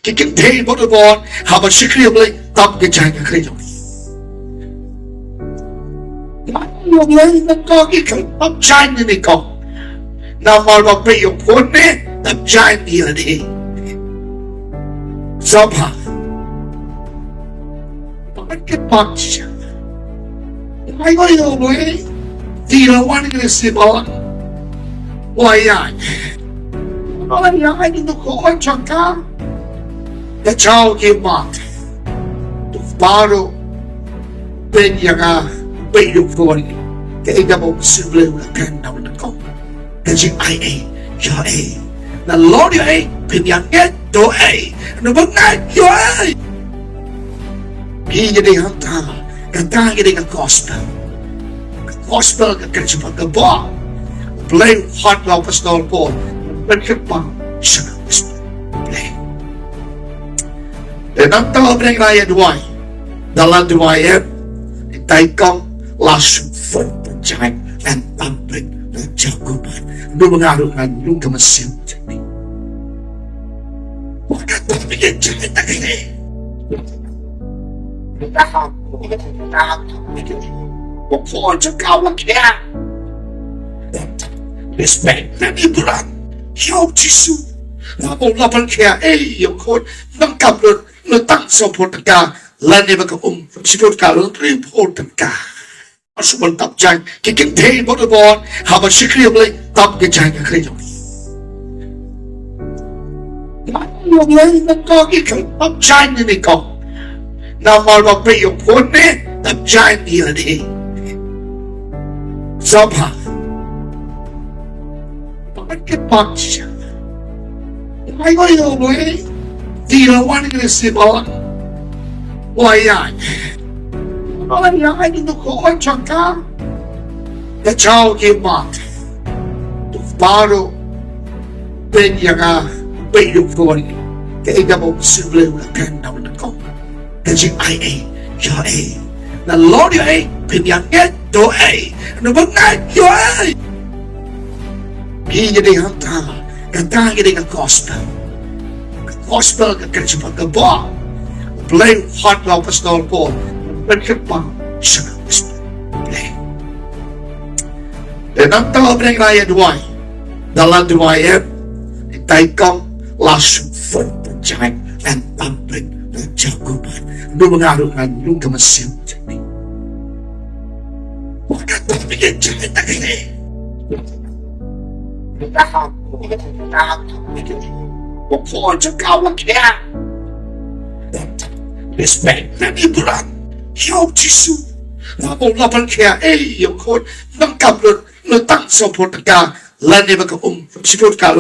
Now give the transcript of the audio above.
cái Kynthei một bọn họ mà sẽ Khlieh lên tập cái Jaiñ cái Khlieh rồi luôn lên nó có cái tập Jaiñ này có nào mà bị dụng cuốn nè tập Jaiñ đi là đi sao hả bắt cái bắt ai có yêu đấy thì là quan cái gì bảo why ai ai đi nó có quan trọng cả cái cháu kia mà baru bên yang bị dụng cuốn cái cái một sự lưu là cần nào nó có cái gì ai cho là lo đi bên yang cái đồ nó vẫn ngay cho khi jadi hantar kata kita ke gospel ke kerja ke bah play hot law pastor pun berkembang sangat play dan nanti orang raya dua dalam dua ayat ditaikkan langsung berpenjahit dan tampil dan jagoan lu mengarungkan lu ke mesin jadi maka tapi dia cerita ini Before to go again. Respect na iburan. Hiyaw jisu. Napong laban kaya yung kon nang kablon nang support ka. Lani baka sinod ka report ka. Asumang tap Jaiñ Kynthei mo na bon habang si Khlieh lang tap ka Jaiñ ka Khlieh. Yung lang nang kagikang tap Jaiñ ni ko. Now mà bị dụng cuốn nè tập Jaiñ đi là đi sao hả bắt cái bắt ai có yêu đấy thì là quan cái gì bảo why ai đi nó có quan trọng cả cái cháu kia mà baru bên yang bị dụng cuốn cái cái một sự lưu là cần nào nó có cái gì ai cho là lo đi bên yang cái đồ nó vẫn ngay cho khi jadi hantar kata kita ke gospel ke kerja ke bah play hot law pastor pun berkembang sangat play dan nanti orang raya dua dalam dua ayat ditaikkan langsung berpenjahit dan tampil dan jagoan lu mengarungkan lu ke mesin jadi maka tapi dia cerita ini before to go again respect na iburan hiyaw jisu napong laban kaya yung kon nang kablon nang support ka lani baka sinod ka